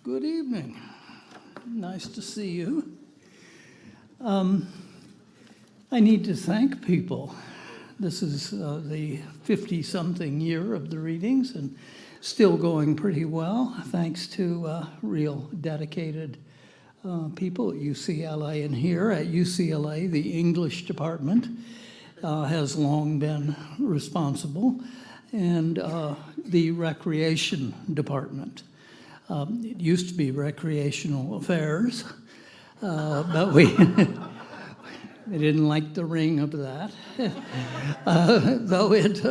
Good evening. Nice to see you. I need to thank people. This is the 50-something year of the readings and still going pretty well, thanks to real dedicated people at UCLA. And here at UCLA, the English department has long been responsible, and the recreation department. It used to be recreational affairs, but we didn't like the ring of that. Though it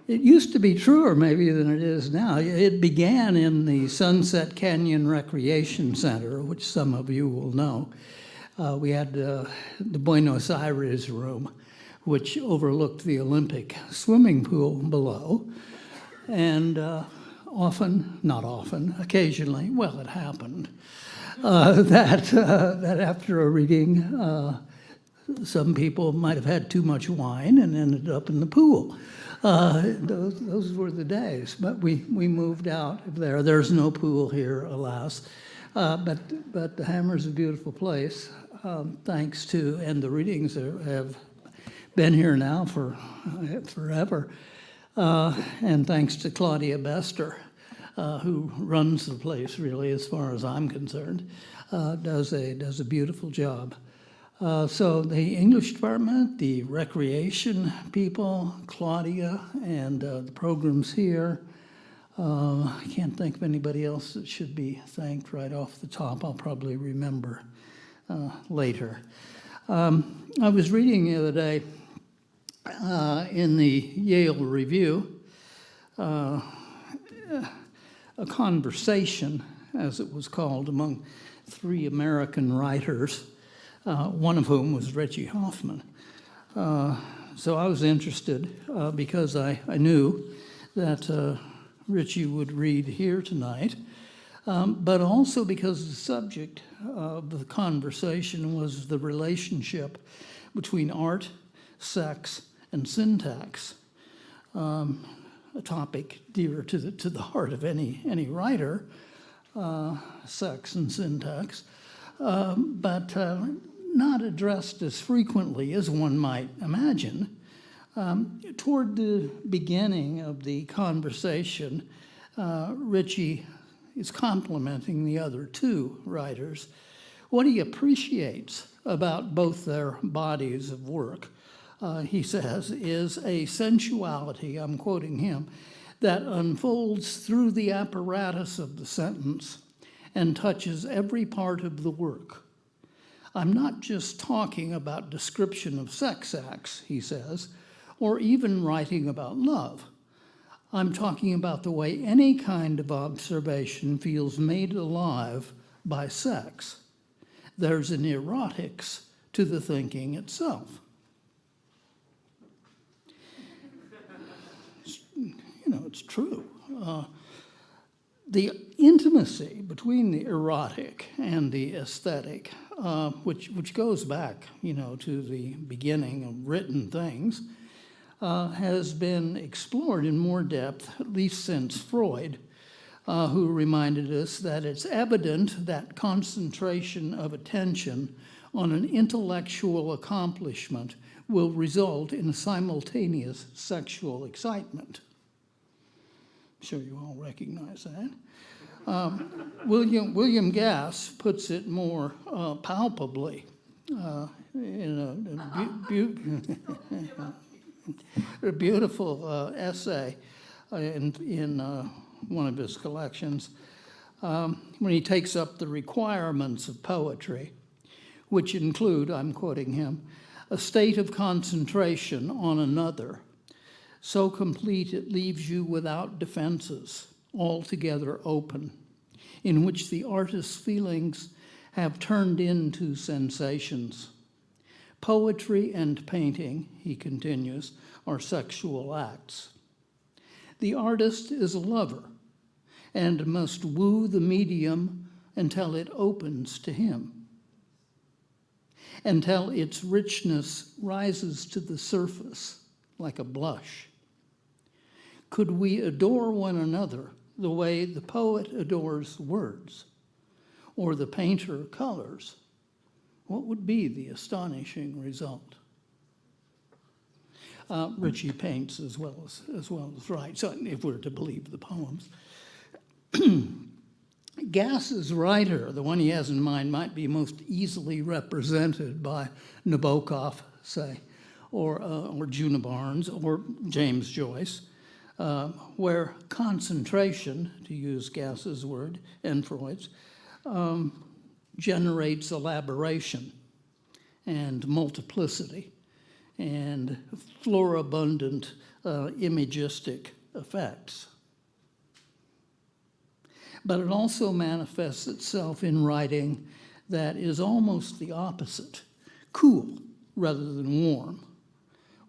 used to be truer maybe than it is now. It began in the Sunset Canyon Recreation Center, which some of you will know. We had the Buenos Aires room, which overlooked the Olympic swimming pool below, and occasionally, well, it happened, that after a reading, some people might have had too much wine and ended up in the pool. Those were the days, but we moved out of there. There's no pool here, alas, but the Hammer's a beautiful place, thanks to, and the readings have been here now for forever. And thanks to Claudia Bester, who runs the place, really, as far as I'm concerned, does a beautiful job. So the English department, the recreation people, Claudia, and the programs here. I can't think of anybody else that should be thanked right off the top. I'll probably remember later. I was reading the other day in the Yale Review, a conversation, as it was called, among three American writers, one of whom was Richie Hofmann. So I was interested because I knew that Richie would read here tonight, but also because the subject of the conversation was the relationship between art, sex, and syntax, a topic dear to the heart of any writer, sex and syntax, but not addressed as frequently as one might imagine. Toward the beginning of the conversation, Richie is complimenting the other two writers. What he appreciates about both their bodies of work, he says, is a sensuality, I'm quoting him, that unfolds through the apparatus of the sentence and touches every part of the work. I'm not just talking about description of sex acts, he says, or even writing about love. I'm talking about the way any kind of observation feels made alive by sex. There's an erotics to the thinking itself. It's true. The intimacy between the erotic and the aesthetic, which goes back, to the beginning of written things, has been explored in more depth, at least since Freud, who reminded us that it's evident that concentration of attention on an intellectual accomplishment will result in simultaneous sexual excitement. I'm sure you all recognize that. William Gass puts it more palpably in a beautiful essay in one of his collections when he takes up the requirements of poetry, which include, I'm quoting him, a state of concentration on another, so complete it leaves you without defenses, altogether open, in which the artist's feelings have turned into sensations. Poetry and painting, he continues, are sexual acts. The artist is a lover and must woo the medium until it opens to him, until its richness rises to the surface like a blush. Could we adore one another the way the poet adores words or the painter colors, what would be the astonishing result? Richie paints as well as writes, so if we're to believe the poems. Gass's writer, the one he has in mind, might be most easily represented by Nabokov, say, or Juna Barnes, or James Joyce, where concentration, to use Gass's word, and Freud's, generates elaboration and multiplicity and floribundant imagistic effects. But it also manifests itself in writing that is almost the opposite, cool rather than warm,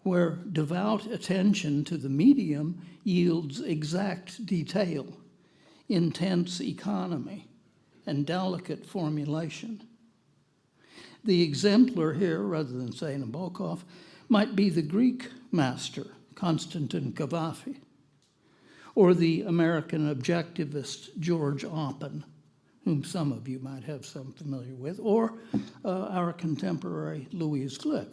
where devout attention to the medium yields exact detail, intense economy, and delicate formulation. The exemplar here, rather than say Nabokov, might be the Greek master, Konstantin Cavafy, or the American objectivist George Oppen, whom some of you might have some familiar with, or our contemporary Louise Glück.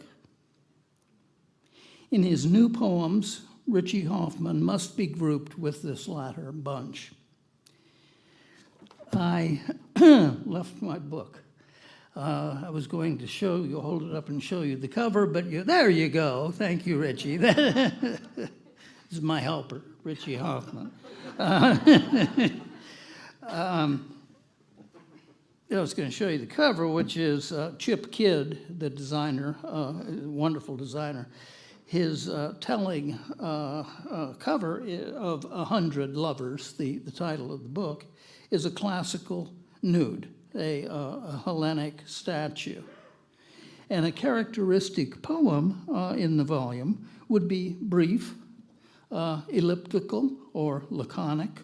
In his new poems, Richie Hofmann must be grouped with this latter bunch. I left my book. I was going to show you, hold it up and show you the cover, but there you go. Thank you, Richie. This is my helper, Richie Hofmann. I was going to show you the cover, which is Chip Kidd, the designer, wonderful designer. His telling cover of 100 Lovers, the title of the book, is a classical nude, a Hellenic statue. And a characteristic poem in the volume would be brief, elliptical or laconic,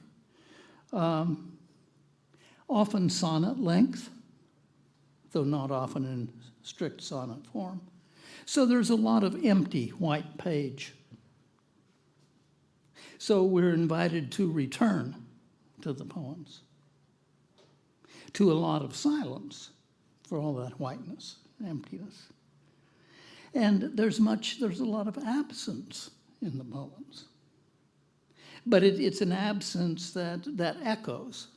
often sonnet length, though not often in strict sonnet form. So there's a lot of empty white page. So we're invited to return to the poems, to a lot of silence for all that whiteness, emptiness. And there's a lot of absence in the poems. But it's an absence that echoes,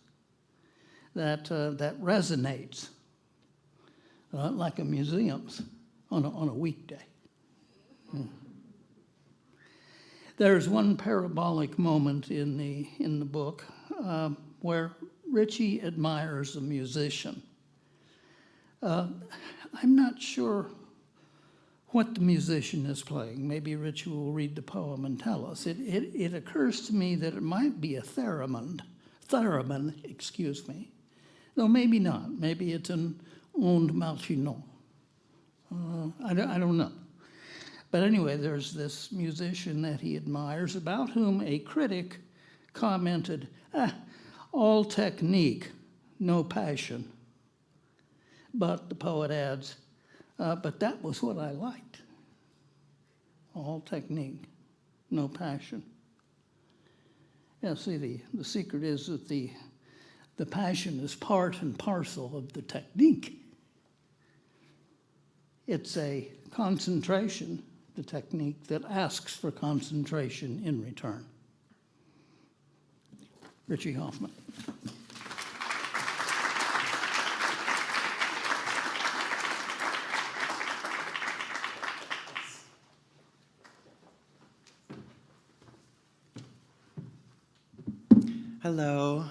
that resonates, like a museum's on a weekday. There's one parabolic moment in the book where Richie admires a musician. I'm not sure what the musician is playing. Maybe Richie will read the poem and tell us. It occurs to me that it might be a theremin, excuse me. No, maybe not. Maybe it's an onde marginal. I don't know. But anyway, there's this musician that he admires, about whom a critic commented, all technique, no passion. But the poet adds, but that was what I liked. All technique, no passion. Yeah, see, the secret is that the passion is part and parcel of the technique. It's a concentration, the technique, that asks for concentration in return. Richie Hofmann. Hello.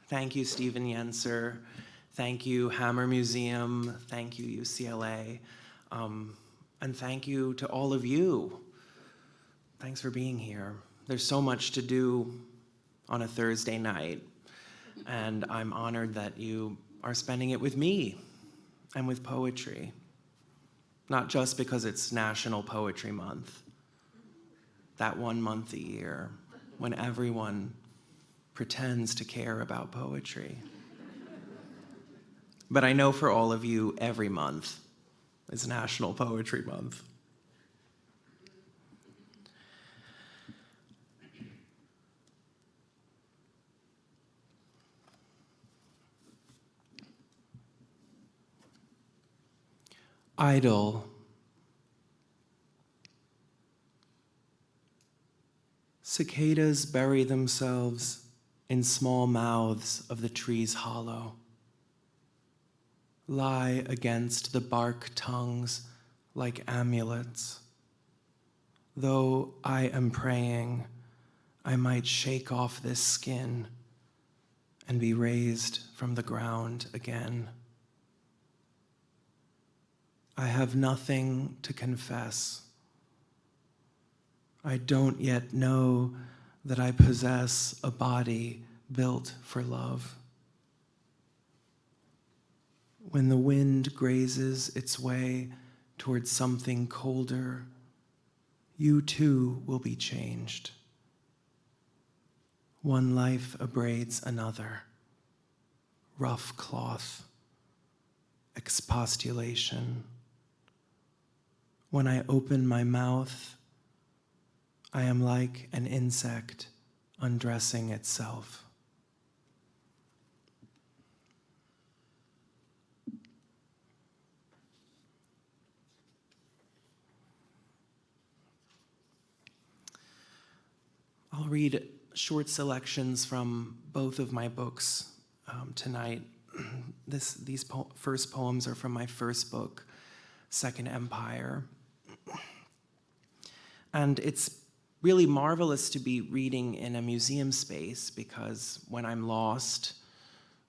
Thank you, Stephen Yenser. Thank you, Hammer Museum. Thank you, UCLA. And thank you to all of you. Thanks for being here. There's so much to do on a Thursday night, and I'm honored that you are spending it with me and with poetry. Not just because it's National Poetry Month, that 1 month a year when everyone pretends to care about poetry. But I know for all of you, every month is National Poetry Month. idle. Cicadas bury themselves in small mouths of the tree's hollow, lie against the bark tongues like amulets. Though I am praying, I might shake off this skin and be raised from the ground again. I have nothing to confess. I don't yet know that I possess a body built for love. When the wind grazes its way towards something colder, you too will be changed. One life abrades another. Rough cloth, expostulation. When I open my mouth, I am like an insect undressing itself. I'll read short selections from both of my books tonight. These first poems are from my first book, Second Empire. And it's really marvelous to be reading in a museum space because when I'm lost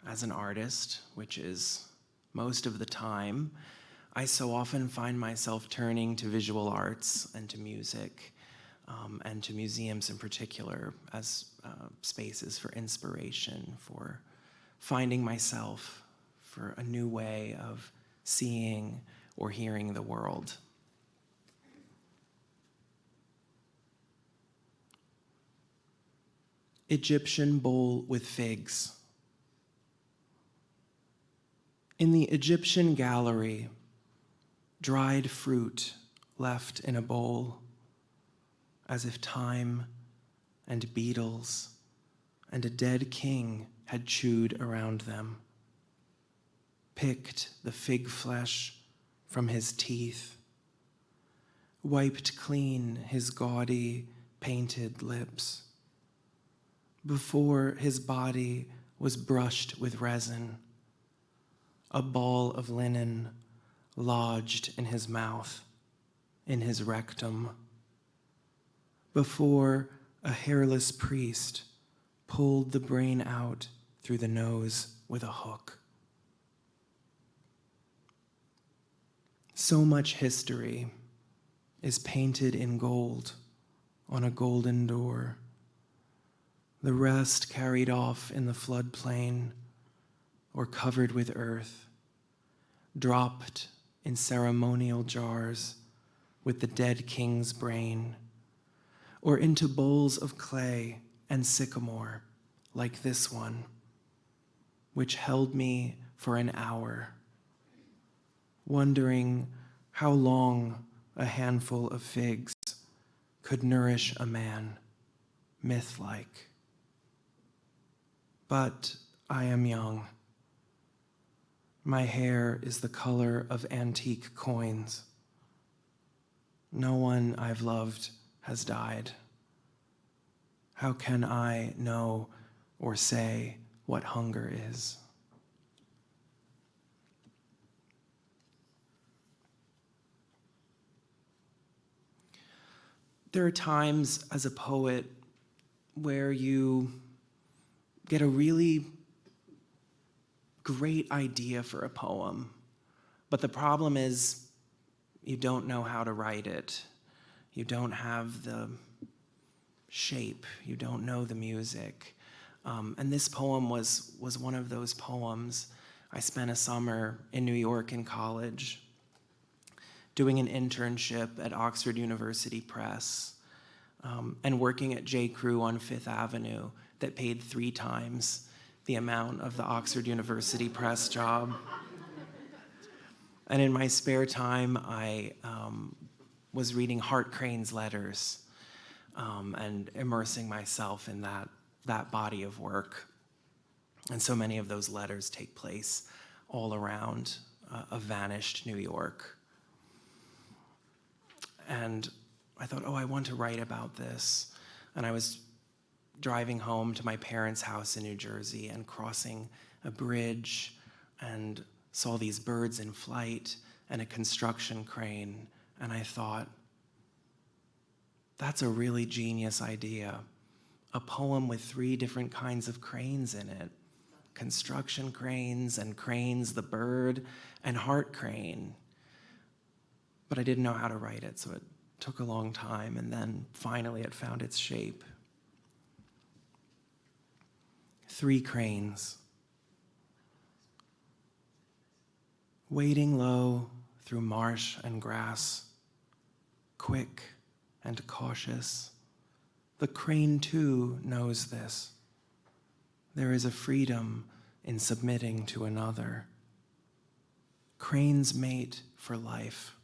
as an artist, which is most of the time, I so often find myself turning to visual arts and to music and to museums in particular as spaces for inspiration, for finding myself, for a new way of seeing or hearing the world. Egyptian bowl with figs. In the Egyptian gallery, dried fruit left in a bowl, as if time and beetles and a dead king had chewed around them, picked the fig flesh from his teeth, wiped clean his gaudy, painted lips, before his body was brushed with resin, a ball of linen lodged in his mouth, in his rectum, before a hairless priest pulled the brain out through the nose with a hook. So much history is painted in gold on a golden door, the rest carried off in the floodplain or covered with earth, dropped in ceremonial jars with the dead king's brain, or into bowls of clay and sycamore like this one, which held me for an hour, wondering how long a handful of figs could nourish a man, myth-like. But I am young. My hair is the color of antique coins. No one I've loved has died. How can I know or say what hunger is? There are times as a poet where you get a really great idea for a poem, but the problem is you don't know how to write it. You don't have the shape. You don't know the music. And this poem was one of those poems. I spent a summer in New York in college doing an internship at Oxford University Press and working at J. Crew on Fifth Avenue that paid 3 times the amount of the Oxford University Press job. And in my spare time, I was reading Hart Crane's letters and immersing myself in that body of work. And so many of those letters take place all around a vanished New York, And I thought, oh, I want to write about this. And I was driving home to my parents' house in New Jersey and crossing a bridge and saw these birds in flight and a construction crane. And I thought, that's a really genius idea. A poem with 3 different kinds of cranes in it. Construction cranes and Cranes the bird and Heart Crane. But I didn't know how to write it, so it took a long time, and then finally it found its shape. 3 cranes. Wading low through marsh and grass, quick and cautious. The crane too knows this. There is a freedom in submitting to another. Cranes mate for life.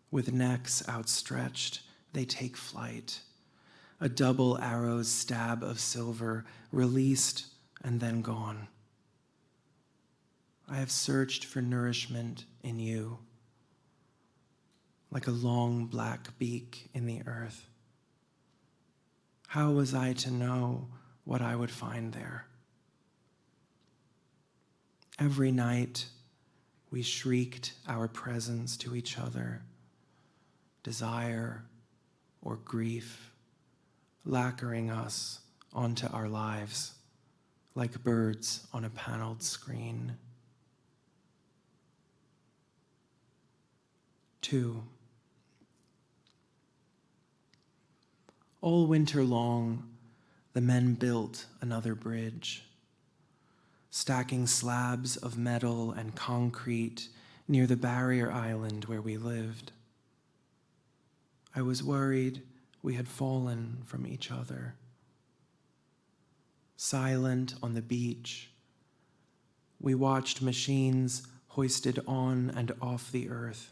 With necks outstretched, they take flight. A double arrow's stab of silver, released and then gone. I have searched for nourishment in you, like a long black beak in the earth. How was I to know what I would find there? Every night, we shrieked our presence to each other, desire or grief, lacquering us onto our lives like birds on a paneled screen. 2. All winter long, the men built another bridge, stacking slabs of metal and concrete near the barrier island where we lived. I was worried we had fallen from each other. Silent on the beach, we watched machines hoisted on and off the earth.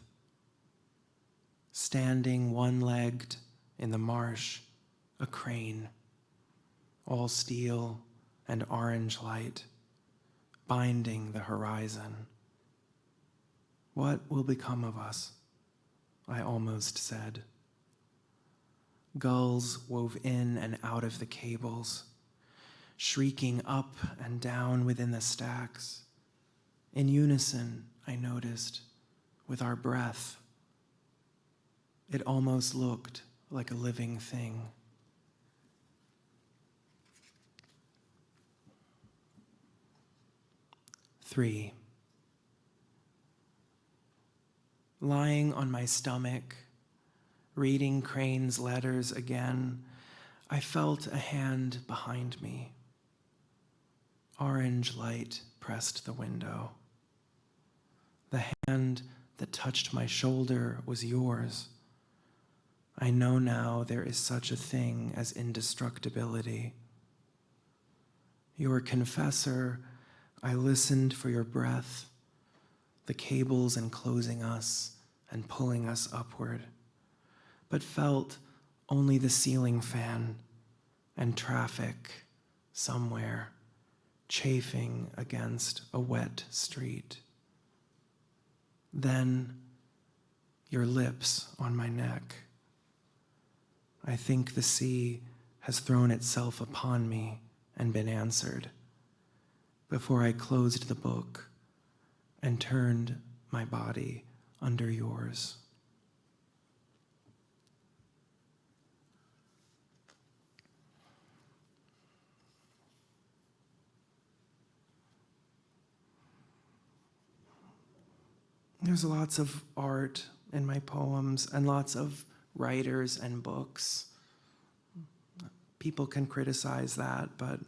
Standing one-legged in the marsh, a crane, all steel and orange light, binding the horizon. What will become of us? I almost said. Gulls wove in and out of the cables, shrieking up and down within the stacks. In unison, I noticed, with our breath. It almost looked like a living thing. Three. Lying on my stomach, reading Crane's letters again, I felt a hand behind me. Orange light pressed the window. The hand that touched my shoulder was yours. I know now there is such a thing as indestructibility. Your confessor, I listened for your breath, the cables enclosing us and pulling us upward, but felt only the ceiling fan and traffic somewhere chafing against a wet street. Then your lips on my neck. I think the sea has thrown itself upon me and been answered before I closed the book and turned my body under yours. There's lots of art in my poems and lots of writers and books. People can criticize that, but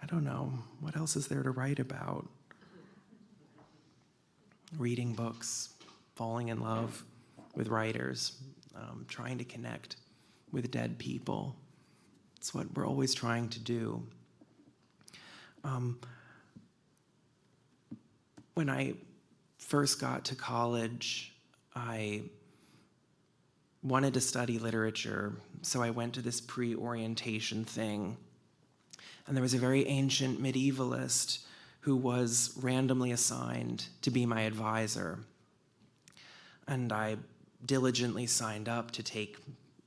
I don't know. What else is there to write about? Reading books, falling in love with writers, trying to connect with dead people. It's what we're always trying to do. When I first got to college, I wanted to study literature, so I went to this pre-orientation thing. And there was a very ancient medievalist who was randomly assigned to be my advisor. And I diligently signed up to take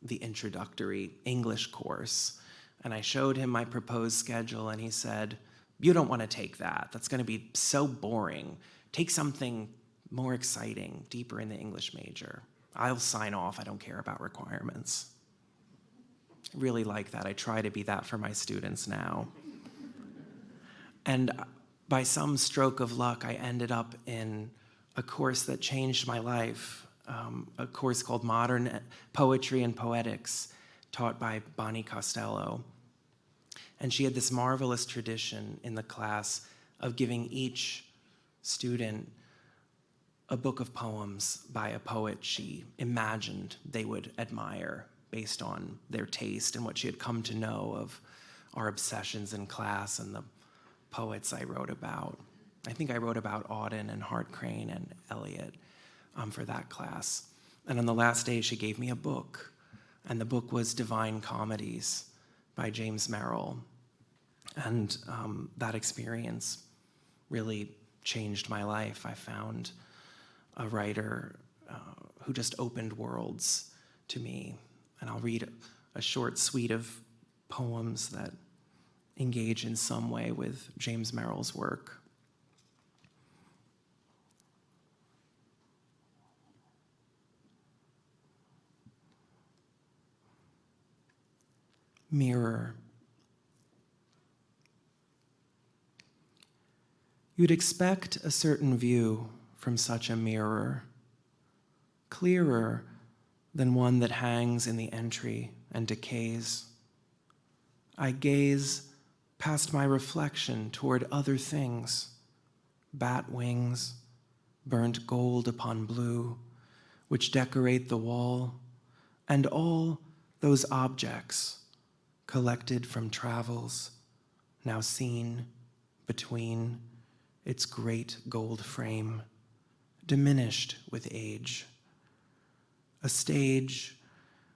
the introductory English course. And I showed him my proposed schedule, and he said, "You don't want to take that. That's going to be so boring. Take something more exciting, deeper in the English major. I'll sign off. I don't care about requirements." I really like that. I try to be that for my students now. And by some stroke of luck, I ended up in a course that changed my life, a course called Modern Poetry and Poetics, taught by Bonnie Costello. And she had this marvelous tradition in the class of giving each student a book of poems by a poet she imagined they would admire based on their taste and what she had come to know of our obsessions in class and the poets I wrote about. I think I wrote about Auden and Hart Crane and Eliot for that class. And on the last day, she gave me a book, and the book was Divine Comedies by James Merrill. And that experience really changed my life. I found a writer who just opened worlds to me. And I'll read a short suite of poems that engage in some way with James Merrill's work. Mirror. You'd expect a certain view from such a mirror, clearer than one that hangs in the entry and decays. I gaze past my reflection toward other things, bat wings, burnt gold upon blue, which decorate the wall, and all those objects collected from travels, now seen between its great gold frame, diminished with age. A stage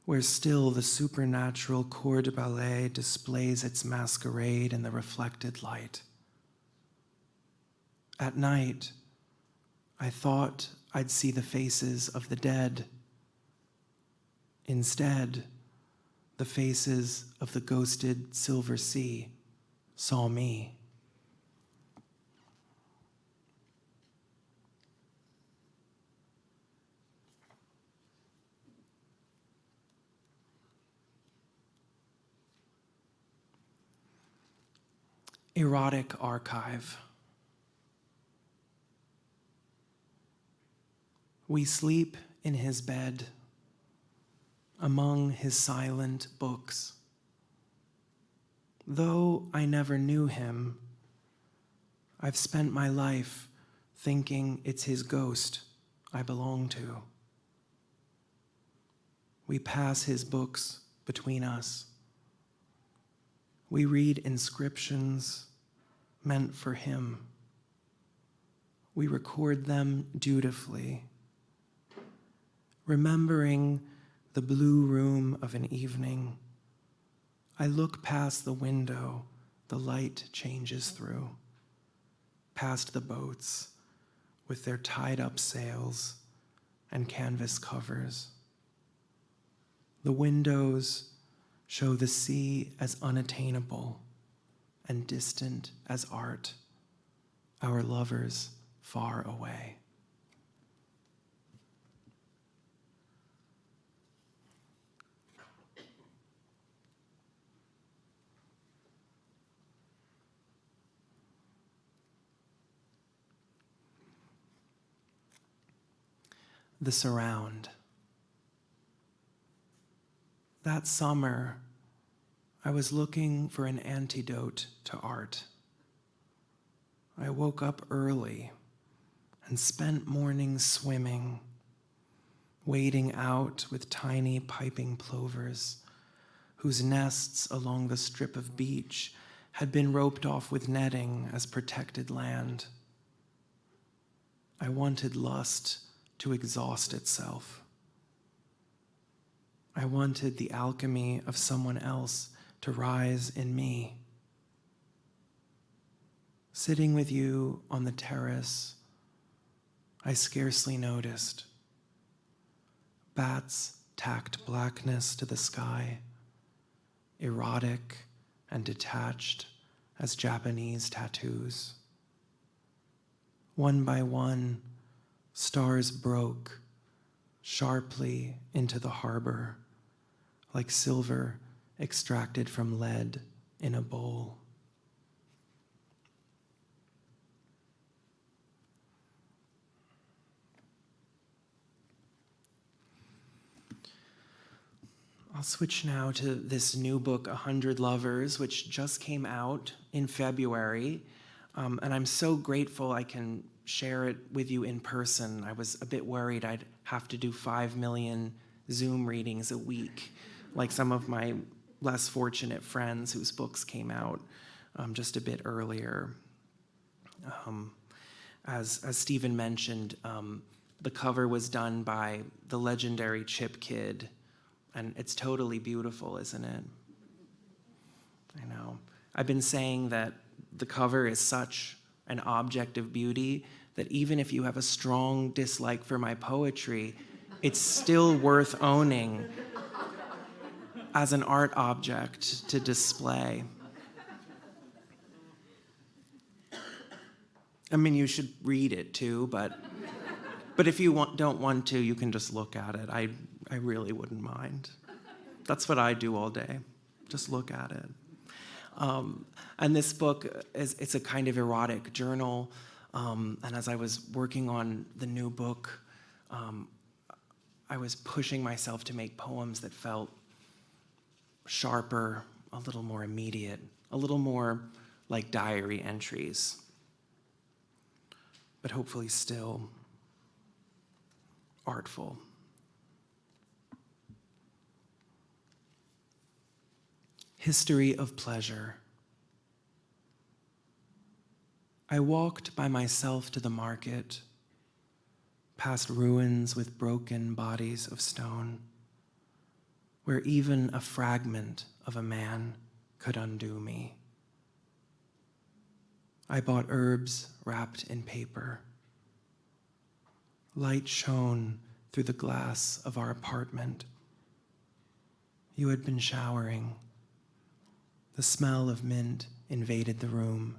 where still the supernatural corps de ballet displays its masquerade in the reflected light. At night, I thought I'd see the faces of the dead. Instead, the faces of the ghosted silver sea saw me. Erotic archive. We sleep in his bed, among his silent books. Though I never knew him, I've spent my life thinking it's his ghost I belong to. We pass his books between us. We read inscriptions meant for him. We record them dutifully, remembering the blue room of an evening. I look past the window the light changes through, past the boats with their tied-up sails and canvas covers. The windows show the sea as unattainable and distant as art, our lovers far away. The surround. That summer, I was looking for an antidote to art. I woke up early and spent mornings swimming, wading out with tiny piping plovers whose nests along the strip of beach had been roped off with netting as protected land. I wanted lust to exhaust itself. I wanted the alchemy of someone else to rise in me. Sitting with you on the terrace, I scarcely noticed. Bats tacked blackness to the sky, erotic and detached as Japanese tattoos. One by one, stars broke sharply into the harbor, like silver extracted from lead in a bowl. I'll switch now to this new book, 100 Lovers, which just came out in February. And I'm so grateful I can share it with you in person. I was a bit worried I'd have to do 5 million Zoom readings a week, like some of my less fortunate friends whose books came out just a bit earlier. As Stephen mentioned, the cover was done by the legendary Chip Kidd, and it's totally beautiful, isn't it? I know. I've been saying that the cover is such an object of beauty that even if you have a strong dislike for my poetry, it's still worth owning as an art object to display. I mean, you should read it too, but if you don't want to, you can just look at it. I really wouldn't mind. That's what I do all day, just look at it. And this book, it's a kind of erotic journal. And as I was working on the new book, I was pushing myself to make poems that felt sharper, a little more immediate, a little more like diary entries, but hopefully still artful. History of pleasure. I walked by myself to the market, past ruins with broken bodies of stone, where even a fragment of a man could undo me. I bought herbs wrapped in paper. Light shone through the glass of our apartment. You had been showering. The smell of mint invaded the room.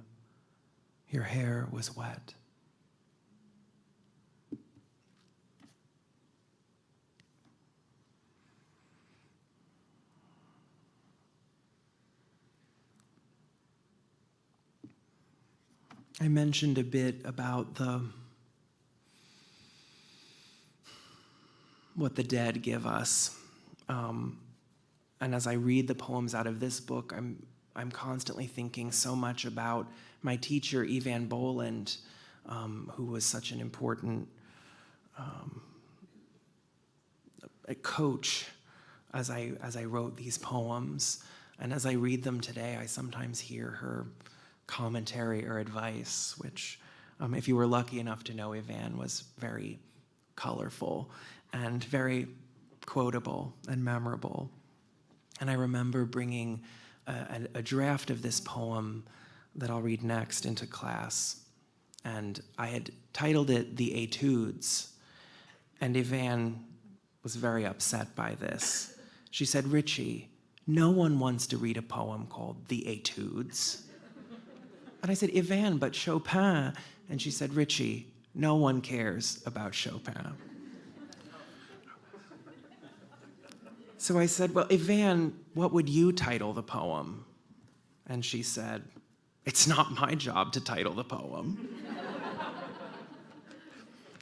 Your hair was wet. I mentioned a bit about what the dead give us. And as I read the poems out of this book, I'm constantly thinking so much about my teacher, Evan Boland, who was such an important a coach as I wrote these poems. And as I read them today, I sometimes hear her commentary or advice, which, if you were lucky enough to know Evan, was very colorful and very quotable and memorable. And I remember bringing a draft of this poem that I'll read next into class. And I had titled it The Etudes. And Evan was very upset by this. She said, "Richie, no one wants to read a poem called The Etudes." And I said, "Evan, but Chopin." And she said, "Richie, no one cares about Chopin." So I said, "Well, Evan, what would you title the poem?" And she said, "It's not my job to title the poem."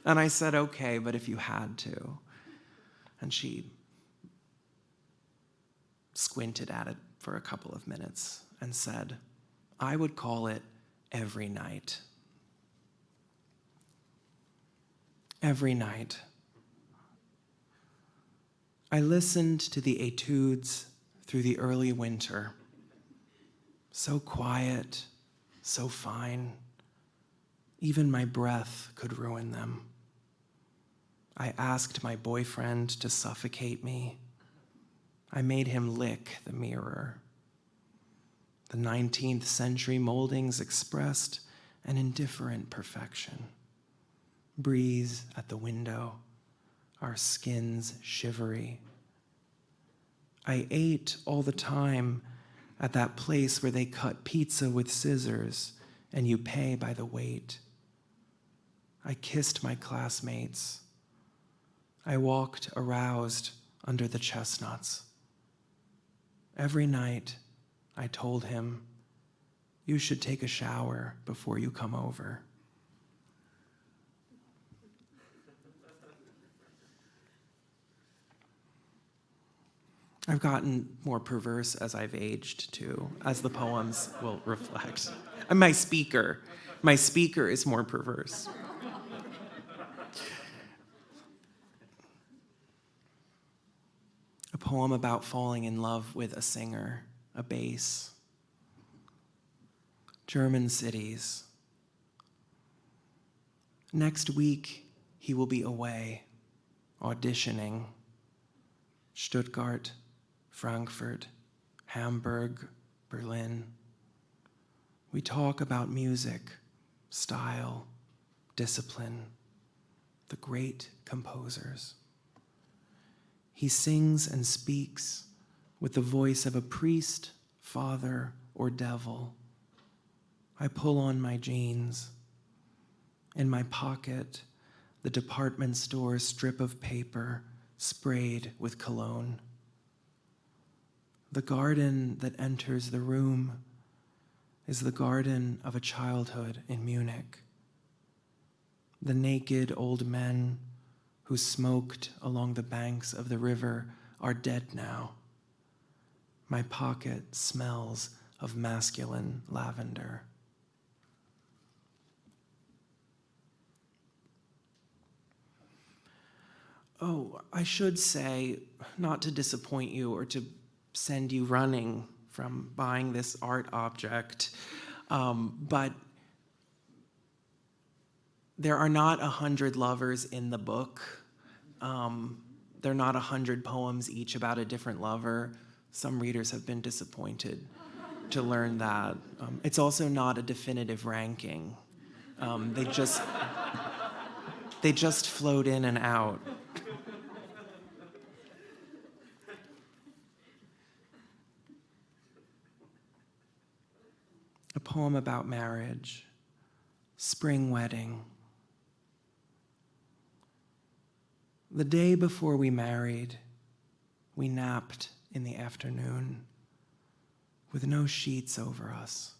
And I said, "Okay, but if you had to." And she squinted at it for a couple of minutes and said, "I would call it Every Night." Every night. I listened to the etudes through the early winter. So quiet, so fine. Even my breath could ruin them. I asked my boyfriend to suffocate me. I made him lick the mirror. The 19th century moldings expressed an indifferent perfection. Breeze at the window, our skins shivery. I ate all the time at that place where they cut pizza with scissors and you pay by the weight. I kissed my classmates. I walked aroused under the chestnuts. Every night, I told him, "You should take a shower before you come over." I've gotten more perverse as I've aged, too, as the poems will reflect. And my speaker is more perverse. A poem about falling in love with a singer, a bass. German cities. Next week, he will be away, auditioning. Stuttgart, Frankfurt, Hamburg, Berlin. We talk about music, style, discipline, the great composers. He sings and speaks with the voice of a priest, father, or devil. I pull on my jeans. In my pocket, the department store strip of paper sprayed with cologne. The garden that enters the room is the garden of a childhood in Munich. The naked old men who smoked along the banks of the river are dead now. My pocket smells of masculine lavender. Oh, I should say, not to disappoint you or to send you running from buying this art object, but there are not 100 lovers in the book. There are not 100 poems each about a different lover. Some readers have been disappointed to learn that. It's also not a definitive ranking. They just float in and out. A poem about marriage, spring wedding. The day before we married, we napped in the afternoon with no sheets over us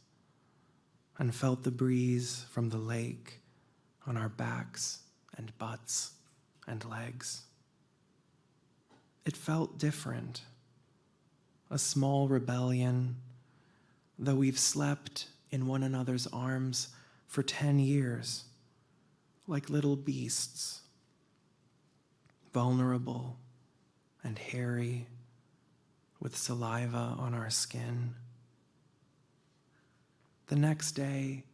and felt the breeze from the lake on our backs and butts and legs. It felt different, a small rebellion, though we've slept in one another's arms for 10 years, like little beasts, vulnerable and hairy, with saliva on our skin. The next day,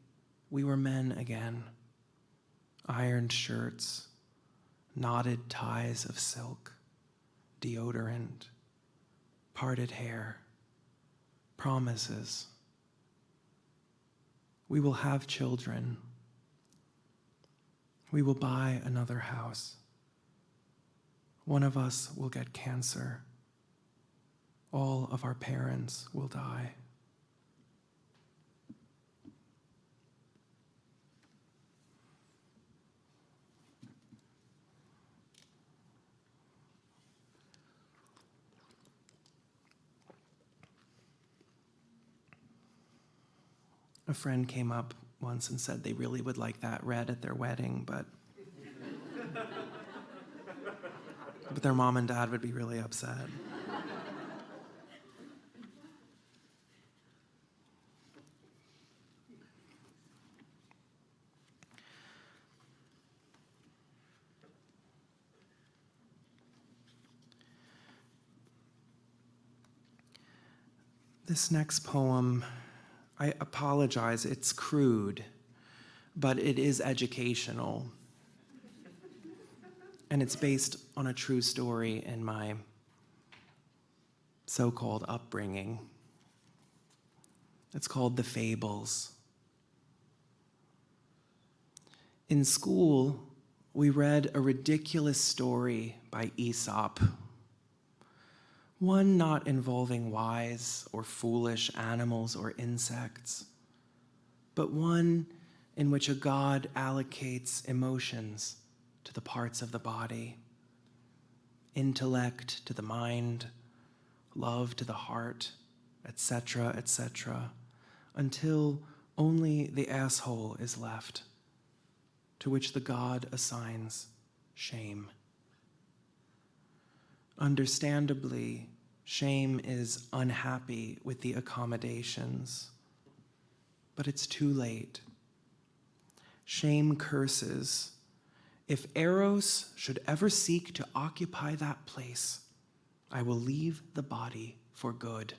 we were men again, ironed shirts, knotted ties of silk, deodorant, parted hair, promises. We will have children. We will buy another house. One of us will get cancer. All of our parents will die. A friend came up once and said they really would like that read at their wedding, but their mom and dad would be really upset. This next poem, I apologize, it's crude, but it is educational. And it's based on a true story in my so-called upbringing. It's called The Fables. In school, we read a ridiculous story by Aesop, one not involving wise or foolish animals or insects, but one in which a god allocates emotions to the parts of the body, intellect to the mind, love to the heart, etc., etc., until only the asshole is left, to which the god assigns shame. Understandably, shame is unhappy with the accommodations, but it's too late. Shame curses, "If Eros should ever seek to occupy that place, I will leave the body for good."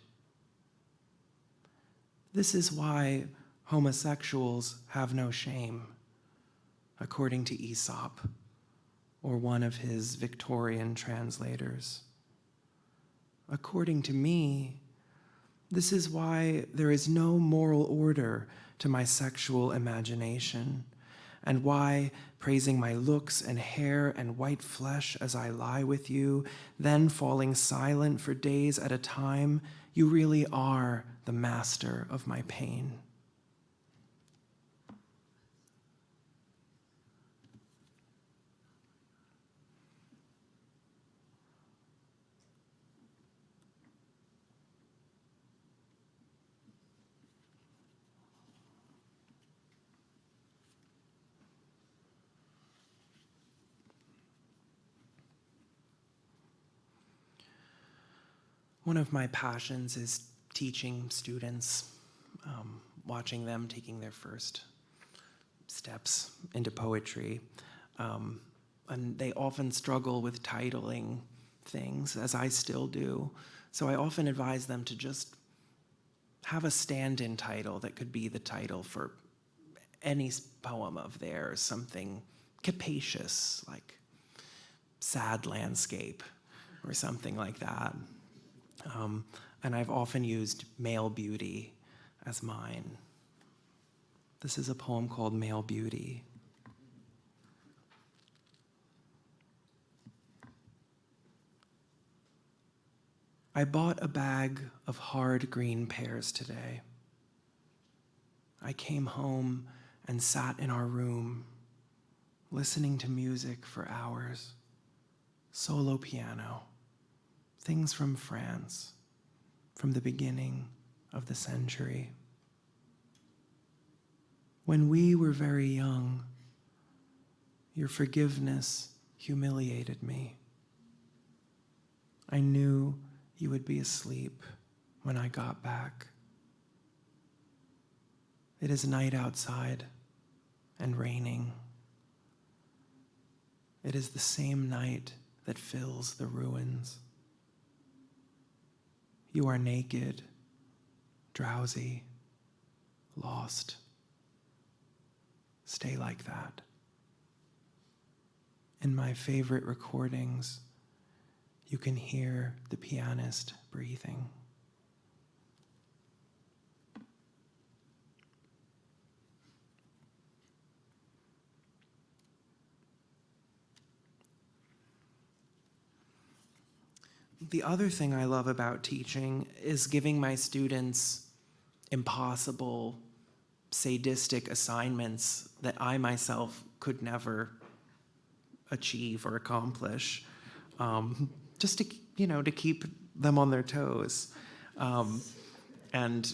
This is why homosexuals have no shame, according to Aesop, or one of his Victorian translators. According to me, this is why there is no moral order to my sexual imagination, and why, praising my looks and hair and white flesh as I lie with you, then falling silent for days at a time, you really are the master of my pain. One of my passions is teaching students, watching them taking their first steps into poetry. And they often struggle with titling things, as I still do. So I often advise them to just have a stand-in title that could be the title for any poem of theirs, something capacious, like Sad Landscape, or something like that. And I've often used Male Beauty as mine. This is a poem called Male Beauty. I bought a bag of hard green pears today. I came home and sat in our room, listening to music for hours, solo piano, things from France, from the beginning of the century. When we were very young, your forgiveness humiliated me. I knew you would be asleep when I got back. It is night outside and raining. It is the same night that fills the ruins. You are naked, drowsy, lost. Stay like that. In my favorite recordings, you can hear the pianist breathing. The other thing I love about teaching is giving my students impossible, sadistic assignments that I myself could never achieve or accomplish, just to keep them on their toes. And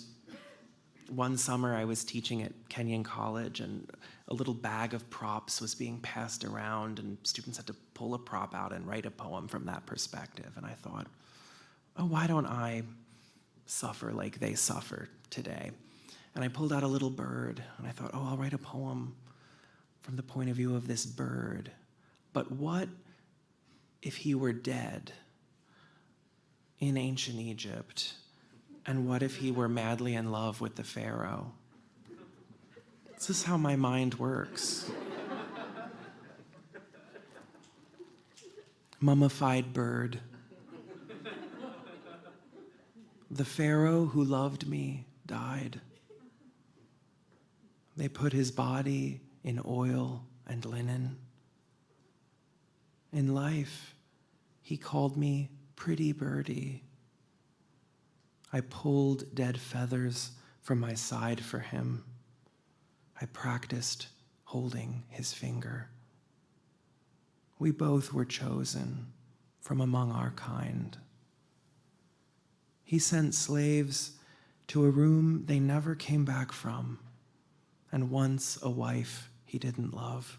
one summer I was teaching at Kenyon College, and a little bag of props was being passed around, and students had to pull a prop out and write a poem from that perspective. And I thought, oh, why don't I suffer like they suffer today? And I pulled out a little bird, and I thought, oh, I'll write a poem from the point of view of this bird. But what if he were dead in ancient Egypt? And what if he were madly in love with the pharaoh? This is how my mind works. Mummified bird. The pharaoh who loved me died. They put his body in oil and linen, In life, he called me pretty birdie. I pulled dead feathers from my side for him. I practiced holding his finger. We both were chosen from among our kind. He sent slaves to a room they never came back from, and once a wife he didn't love.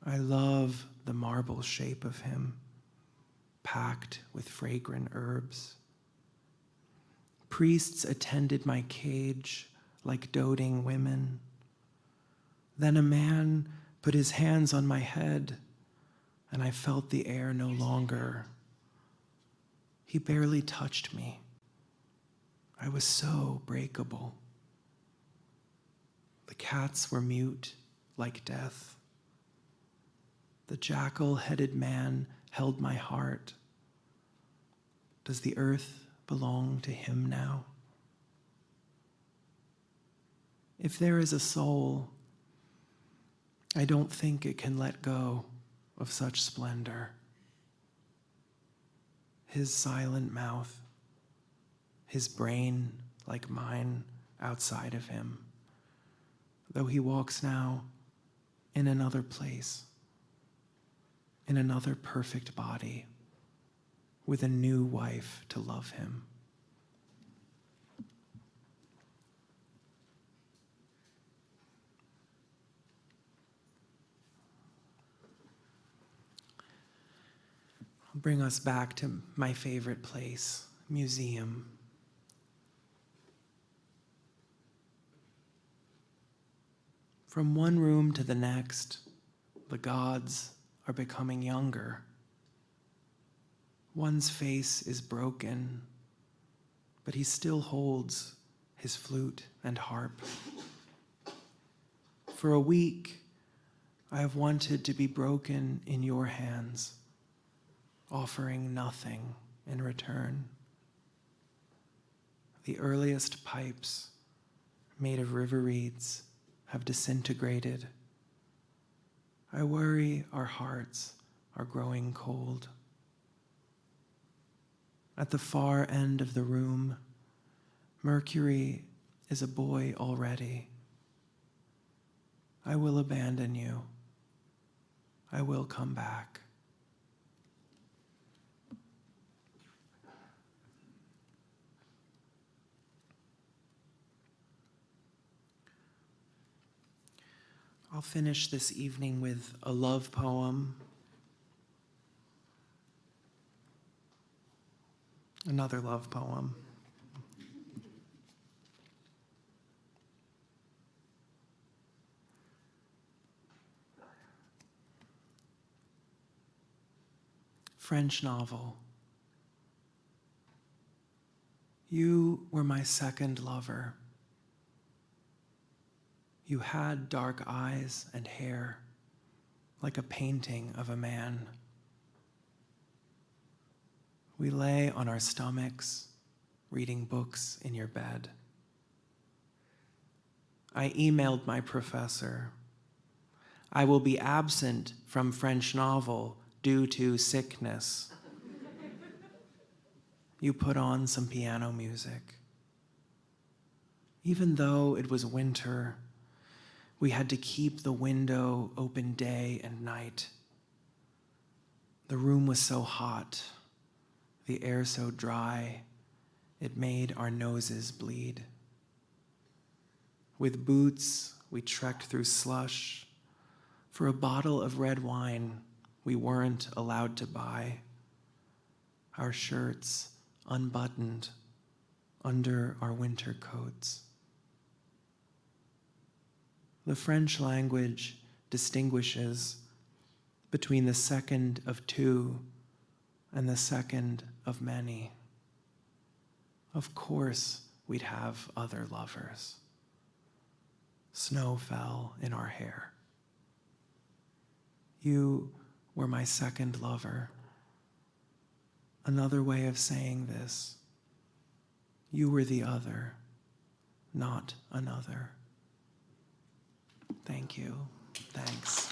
I love the marble shape of him, packed with fragrant herbs. Priests attended my cage like doting women. Then a man put his hands on my head, and I felt the air no longer. He barely touched me. I was so breakable. The cats were mute like death. The jackal-headed man held my heart. Does the earth belong to him now? If there is a soul, I don't think it can let go of such splendor. His silent mouth, his brain like mine outside of him, though he walks now in another place, in another perfect body, with a new wife to love him. I'll bring us back to my favorite place, museum. From one room to the next, the gods are becoming younger. One's face is broken, but he still holds his flute and harp. For a week, I have wanted to be broken in your hands, offering nothing in return. The earliest pipes, made of river reeds, have disintegrated. I worry our hearts are growing cold. At the far end of the room, Mercury is a boy already. I will abandon you. I will come back. I'll finish this evening with a love poem, another love poem. French novel. You were my second lover. You had dark eyes and hair, like a painting of a man. We lay on our stomachs, reading books in your bed. I emailed my professor. I will be absent from French novel due to sickness. You put on some piano music. Even though it was winter, we had to keep the window open day and night. The room was so hot, the air so dry, it made our noses bleed. With boots, we trekked through slush. For a bottle of red wine we weren't allowed to buy. Our shirts unbuttoned under our winter coats. The French language distinguishes between the second of two and the second of many. Of course, we'd have other lovers. Snow fell in our hair. You were my second lover. Another way of saying this, you were the other, not another. Thank you. Thanks.